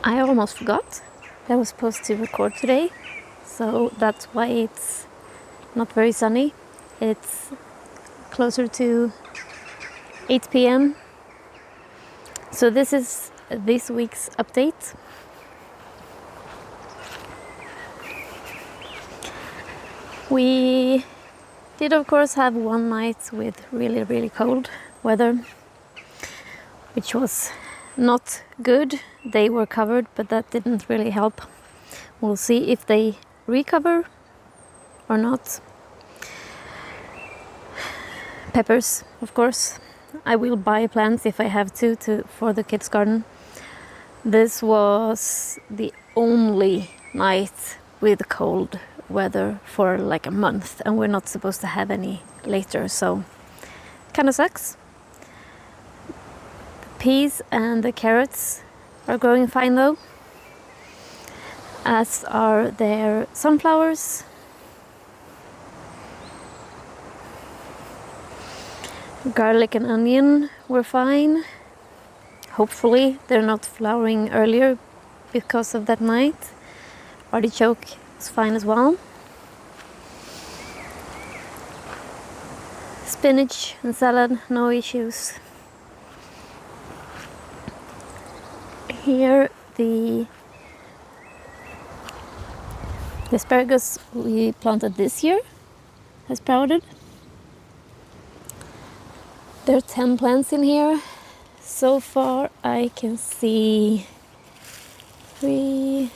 I almost forgot that I was supposed to record today, so that's why it's not very sunny. It's closer to 8 p.m. So this is this week's update. We did of course have one night with really cold weather, which was not good. They were covered, but that didn't really help. We'll see if they recover or not. Peppers, of course. I will buy plants if I have to for the kids' garden. This was the only night with cold weather for like a month, and we're not supposed to have any later, so kind of sucks. The peas and the carrots are growing fine though, as are their sunflowers. Garlic and onion were fine. Hopefully they're not flowering earlier because of that night. Artichoke is fine as well. Spinach and salad, no issues. Here the asparagus we planted this year has sprouted. There are 10 plants in here. So far I can see three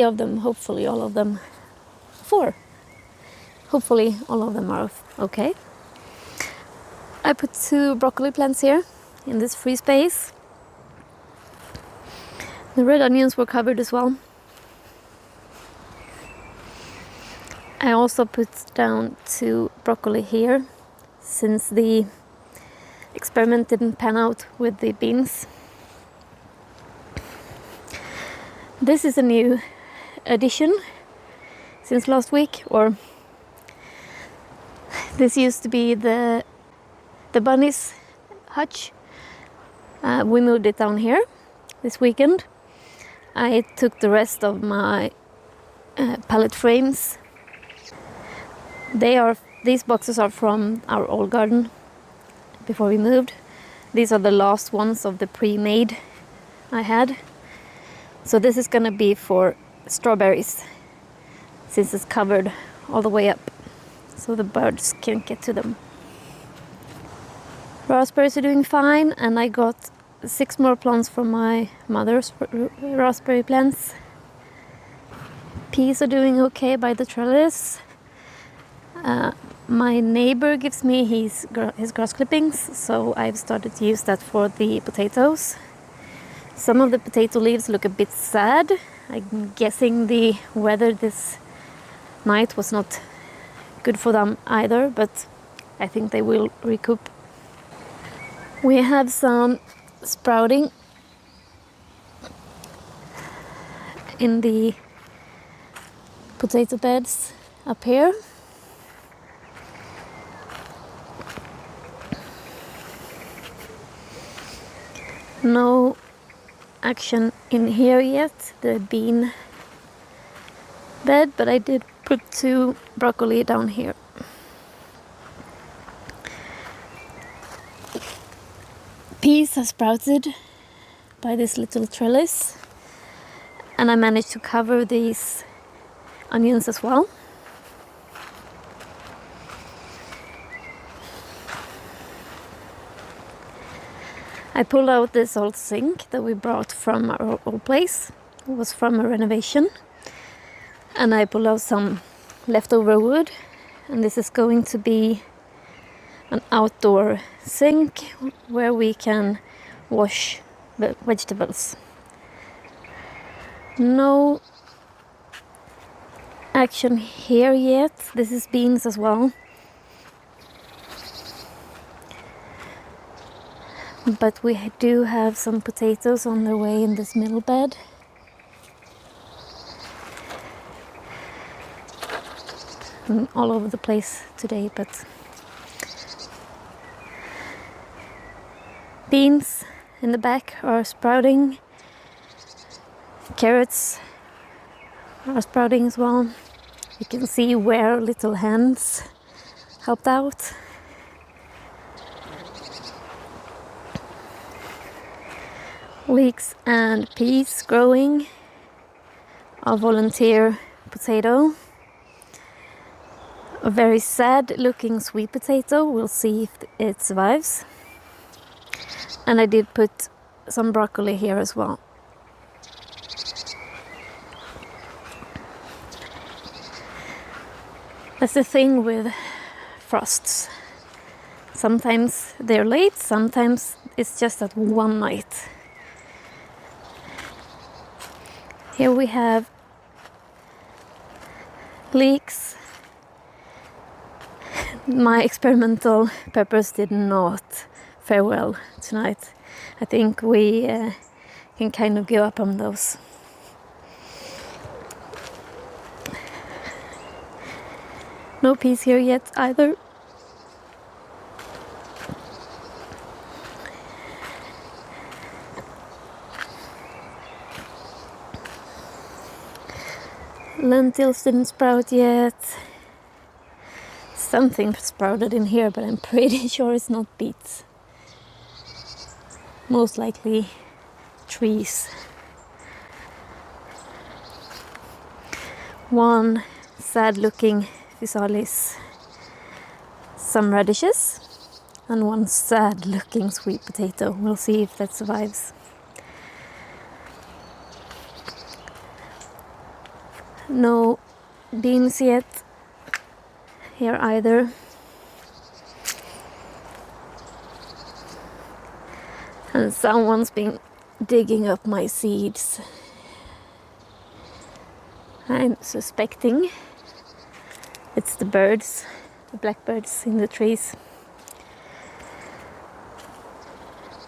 of them, hopefully all of them. 4. Hopefully all of them are okay. I put 2 broccoli plants here in this free space. The red onions were covered as well. I also put down 2 broccoli here, since the experiment didn't pan out with the beans. This is a new addition since last week, or this used to be the bunny's hutch. We moved it down here this weekend. I took the rest of my pallet frames. These boxes are from our old garden before we moved. These are the last ones of the pre-made I had. So this is gonna be for strawberries, since it's covered all the way up, so the birds can't get to them. Raspberries are doing fine, and I got 6 more plants from my mother's raspberry plants. Peas are doing okay by the trellis. My neighbor gives me his grass clippings, so I've started to use that for the potatoes. Some of the potato leaves look a bit sad. I'm guessing the weather this night was not good for them either, but I think they will recoup. We have some sprouting in the potato beds up here. No action in here yet, the bean bed, but I did put 2 broccoli down here. Peas have sprouted by this little trellis, and I managed to cover these onions as well. I pulled out this old sink that we brought from our old place. It was from a renovation. And I pulled out some leftover wood. And this is going to be an outdoor sink where we can wash vegetables. No action here yet. This is beans as well. But we do have some potatoes on their way in this middle bed. All over the place today, but beans in the back are sprouting. Carrots are sprouting as well. You can see where little hands helped out. Leeks and peas growing. A volunteer potato. A very sad looking sweet potato. We'll see if it survives. And I did put some broccoli here as well. That's the thing with frosts. Sometimes they're late, sometimes it's just at one night. Here we have leeks. My experimental peppers did not fare well tonight. I think we can kind of give up on those. No peas here yet either. Lentils didn't sprout yet. Something sprouted in here, but I'm pretty sure it's not beets. Most likely trees. One sad looking physalis, some radishes, and one sad looking sweet potato. We'll see if that survives. No beans yet here either. And someone's been digging up my seeds. I'm suspecting it's the birds, the blackbirds in the trees.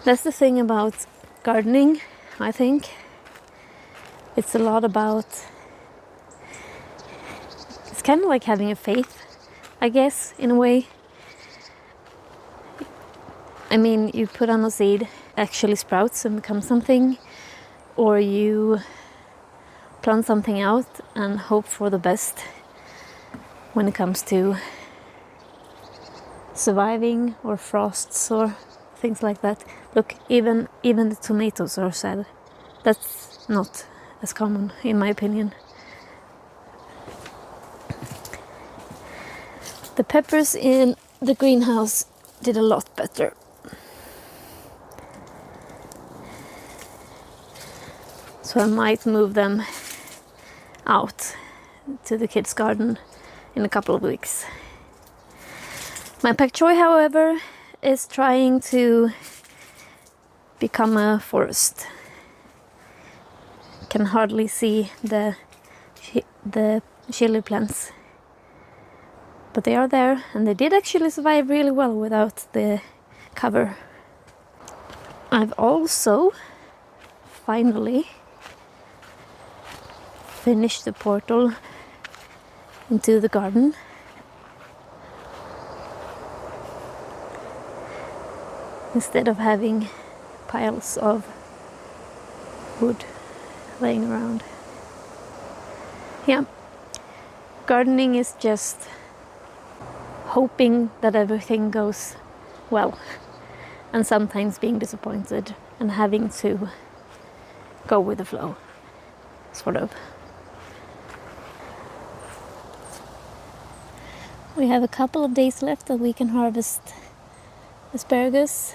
That's the thing about gardening, I think. It's a lot about... It's kind of like having a faith, I guess, in a way. I mean, you put on a seed, actually sprouts and becomes something, or you plant something out and hope for the best when it comes to surviving or frosts or things like that. Look, even the tomatoes are sad. That's not as common in my opinion. The peppers in the greenhouse did a lot better. So I might move them out to the kids' garden in a couple of weeks. My pak choi, however, is trying to become a forest. Can hardly see the chili plants, but they are there, and they did actually survive really well without the cover. I've also finally finished the portal into the garden. Instead of having piles of wood laying around. Yeah, gardening is just hoping that everything goes well, and sometimes being disappointed and having to go with the flow, sort of. We have a couple of days left that we can harvest asparagus,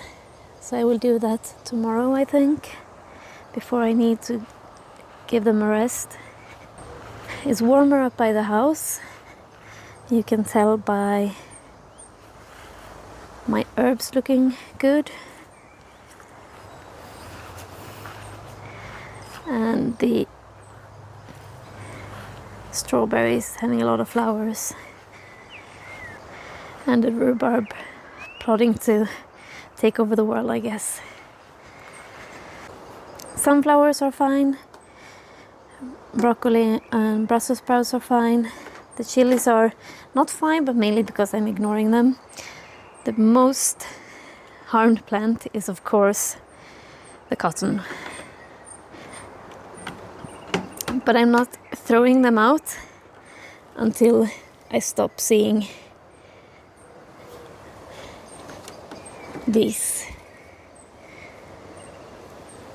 so I will do that tomorrow, I think, before I need to give them a rest. It's warmer up by the house. You can tell by my herbs looking good, and the strawberries having a lot of flowers, and the rhubarb plotting to take over the world, I guess. Sunflowers are fine. Broccoli and Brussels sprouts are fine. The chilies are not fine, but mainly because I'm ignoring them. The most harmed plant is, of course, the cotton. But I'm not throwing them out until I stop seeing these.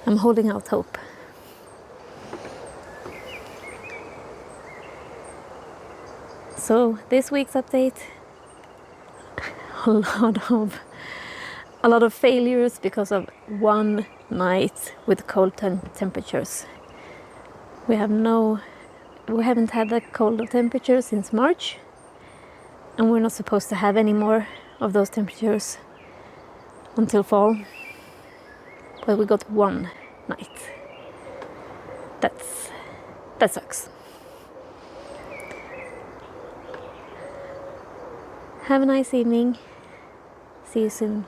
I'm holding out hope. So this week's update, a lot of failures because of one night with cold temperatures. We haven't had that cold of temperatures since March, and we're not supposed to have any more of those temperatures until fall. But we got one night. That sucks. Have a nice evening. See you soon.